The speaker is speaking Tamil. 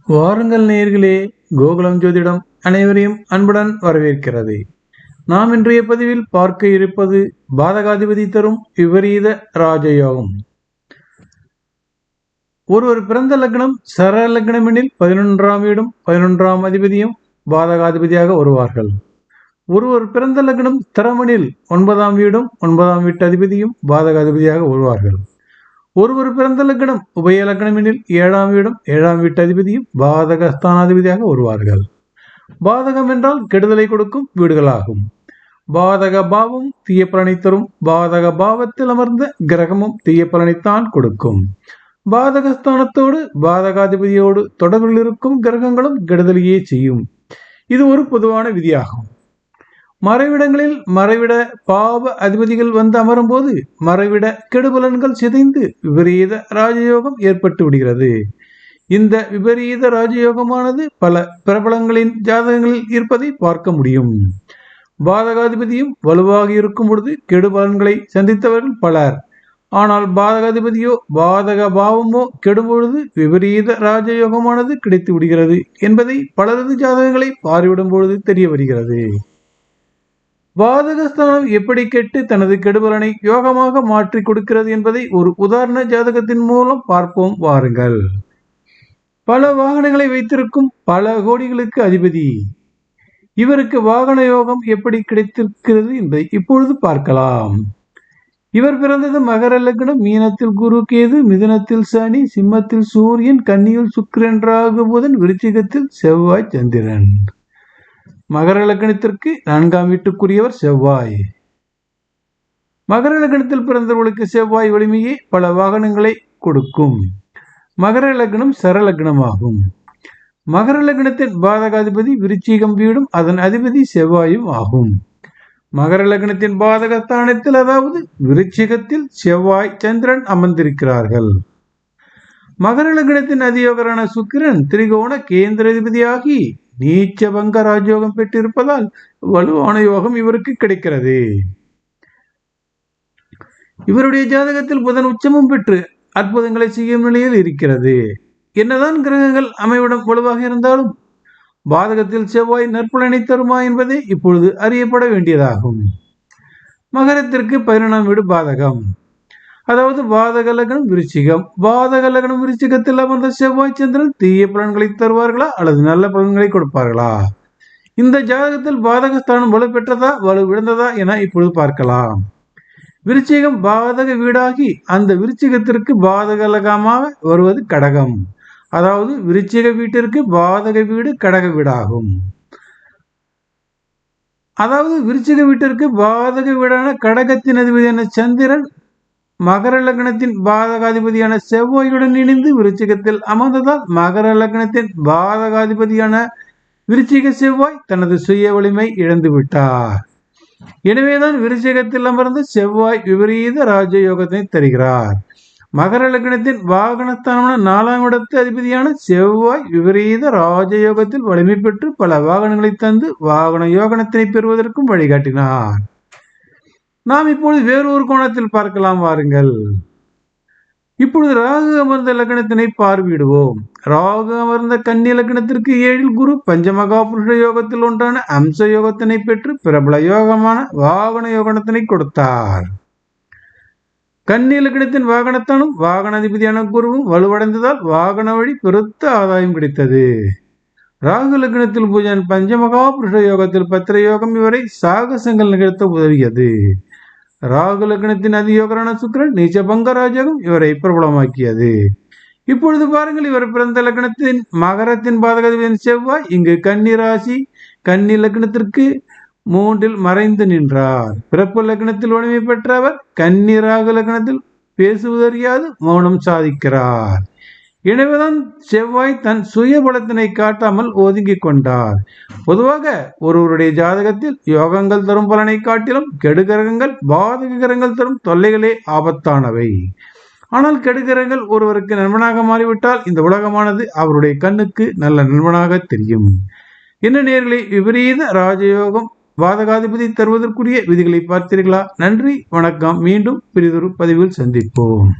வாருங்கள் நேயர்களே, கோகுலம் ஜோதிடம் அனைவரையும் அன்புடன் வரவேற்கிறது. நாம் இன்றைய பதிவில் பார்க்க இருப்பது பாதகாதிபதி தரும் விபரீத ராஜயோகம். ஒருவர் பிறந்த லக்னம் சர லக்னம் எனில் 11ஆம் வீடும் 11ஆம் அதிபதியும் பாதகாதிபதியாக வருவார்கள். ஒருவர் பிறந்த லக்னம் ஸ்திரமெனில் 9ஆம் வீடும் 9ஆம் வீட்டு அதிபதியும் பாதகாதிபதியாக வருவார்கள். ஒருவர் பிறந்த லக்னம் உபய லக்னம் எனில் 7ஆம் வீடும் 7ஆம் வீட்டு அதிபதியும் பாதகஸ்தானாதிபதியாக வருவார்கள். பாதகம் என்றால் கெடுதலை கொடுக்கும் வீடுகளாகும். பாதக பாவம் தீய பலனை தரும். பாதக பாவத்தில் அமர்ந்த கிரகமும் தீய பலனைத்தான் கொடுக்கும். பாதகஸ்தானத்தோடு பாதகாதிபதியோடு தொடர்பில் இருக்கும் கிரகங்களும் கெடுதலையே செய்யும். இது ஒரு பொதுவான விதியாகும். மறைவிடங்களில் மறைவிட பாவ அதிபதிகள் வந்து அமரும் போது மறைவிட கெடுபலன்கள் சிதைந்து விபரீத ராஜயோகம் ஏற்பட்டு விடுகிறது. இந்த விபரீத ராஜயோகமானது பல பிரபலங்களின் ஜாதகங்களில் இருப்பதை பார்க்க முடியும். பாதகாதிபதியும் வலுவாக இருக்கும் பொழுது கெடுபலன்களை சந்தித்தவர்கள் பலர். ஆனால் பாதகாதிபதியோ பாதக பாவமோ கெடும்பொழுது விபரீத ராஜயோகமானது கிடைத்து விடுகிறது என்பதை பலரது ஜாதகங்களை பார்வையிடும் பொழுது தெரிய வருகிறது. பாதகஸ்தானம் எப்படி கெட்டு தனது கெடுபலனை யோகமாக மாற்றி கொடுக்கிறது என்பதை ஒரு உதாரண ஜாதகத்தின் மூலம் பார்ப்போம் வாருங்கள். பல வாகனங்களை வைத்திருக்கும் பல கோடிகளுக்கு அதிபதி. இவருக்கு வாகன யோகம் எப்படி கிடைத்திருக்கிறது என்பதை இப்பொழுது பார்க்கலாம். இவர் பிறந்தது மகர லக்னம், மீனத்தில் குரு கேது, மிதுனத்தில் சனி, சிம்மத்தில் சூரியன், கன்னியில் சுக்கிரன், ராகு புதன், விருச்சிகத்தில் செவ்வாய் சந்திரன். மகர லக்னத்திற்கு 4ஆம் வீட்டுக்குரியவர் செவ்வாய். மகர லக்னத்தில் பிறந்தவர்களுக்கு செவ்வாய் வலிமையே பல வாகனங்களை கொடுக்கும். மகர லக்னம் சரலக்னமாகும். மகர லக்னத்தின் பாதகாதிபதி விருச்சிகம் வீடும் அதன் அதிபதி செவ்வாயும் ஆகும். மகர லக்னத்தின் பாதகஸ்தானத்தில் அதாவது விருச்சிகத்தில் செவ்வாய் சந்திரன் அமர்ந்திருக்கிறார்கள். மகர லக்னத்தின் அதியோகரான சுக்கிரன் திரிகோண கேந்திர அதிபதியாகி நீச்சபங்க ராஜயோகம் பெற்றிருப்பதால் வலுவான யோகம் இவருக்கு கிடைக்கிறது. இவருடைய ஜாதகத்தில் புதன் உச்சமும் பெற்று அற்புதங்களை செய்யும் நிலையில் இருக்கிறது. என்னதான் கிரகங்கள் அமைவிடம் வலுவாக இருந்தாலும் பாதகத்தில் செவ்வாய் நற்பலனை தருமா என்பதே இப்பொழுது அறியப்பட வேண்டியதாகும். மகரத்திற்கு 11ஆம் வீடு பாதகம், அதாவது பாதக லக்னம் விருச்சிகம். பாதக லக்னம் விருச்சிகத்தில் அமர்ந்த செவ்வாய் சந்திரன் தீய பலன்களை தருவார்களா அல்லது நல்ல பலன்களை கொடுப்பார்களா? இந்த ஜாதகத்தில் பாதகஸ்தானம் வலு பெற்றதா வலு விழுந்ததா என இப்பொழுது பார்க்கலாம். விருச்சிகம் பாதக வீடாகி அந்த விருச்சிகத்திற்கு பாதக லகமாக வருவது கடகம், அதாவது விருச்சிக வீட்டிற்கு பாதக வீடு கடக வீடாகும். அதாவது விருச்சிக வீட்டிற்கு பாதக வீடான கடகத்தின் அதிபதியான சந்திரன் மகர லக்னத்தின் பாதகாதிபதியான செவ்வாயுடன் இணைந்து விருச்சிகத்தில் அமர்ந்ததால் மகர லக்னத்தின் பாதகாதிபதியான விருச்சிக செவ்வாய் தனது சுய வலிமை இழந்து விட்டார். எனவேதான் விருச்சிகத்தில் அமர்ந்து செவ்வாய் விபரீத ராஜயோகத்தை தருகிறார். மகர லக்னத்தின் வாகனஸ்தானமான 4ஆம் இடத்து அதிபதியான செவ்வாய் விபரீத ராஜயோகத்தில் வலிமை பெற்று பல வாகனங்களை தந்து வாகன யோகனத்தினை பெறுவதற்கும் வழிகாட்டினார். நாம் இப்பொழுது வேறொரு கோணத்தில் பார்க்கலாம் வாருங்கள். இப்பொழுது ராகு அமர்ந்த லக்னத்தினை பார்வையிடுவோம். ராகு அமர்ந்த கன்னி லக்னத்திற்கு 7இல் குரு பஞ்சமகா புருஷ யோகத்தில் ஒன்றான அம்ச யோகத்தினை பெற்று பிரபல யோகமான வாகன யோகனத்தினை கொடுத்தார். கன்னி லக்னத்தின் வாகனத்தானும் வாகன அதிபதியான குருவும் வலுவடைந்ததால் வாகன வழி பெருத்த ஆதாயம் கிடைத்தது. ராகு லக்னத்தில் புதன் பஞ்சமகா புருஷ யோகத்தில் பத்திர யோகம் இவரை சாகசங்கள் நிகழ்த்த உதவியது. ராகு லக்னத்தின் அதியோகரான சுக்கிரன் நீச்சபங்க ராஜயோகம் இவரை பிரபலமாக்கியது. இப்பொழுது பாருங்கள், இவர் பிறந்த லக்னத்தின் மகரத்தின் பாதகாதிபதியின் செவ்வாய் இங்கு கன்னி ராசி கன்னி லக்னத்திற்கு 3இல் மறைந்து நின்றார். பிறப்பு லக்னத்தில் வலிமை பெற்றவர் கன்னி ராகு லக்னத்தில் பேசுவதறியாது மௌனம் சாதிக்கிறார். எனவேதான் செவ்வாய் தன் சுய பலத்தினை காட்டாமல் ஒதுங்கி கொண்டார். பொதுவாக ஒருவருடைய ஜாதகத்தில் யோகங்கள் தரும் பலனை காட்டிலும் கெடுகிரகங்கள் பாதக கிரகங்கள் தரும் தொல்லைகளே ஆபத்தானவை. ஆனால் கெடுகிரகங்கள் ஒருவருக்கு நண்பனாக மாறிவிட்டால் இந்த உலகமானது அவருடைய கண்ணுக்கு நல்ல நண்பனாக தெரியும். என்ன நேயர்களே, விபரீத ராஜயோகம் பாதகாதிபதி தருவதற்குரிய விதிகளை பார்த்தீர்களா? நன்றி, வணக்கம். மீண்டும் பிறிதொரு பதிவில் சந்திப்போம்.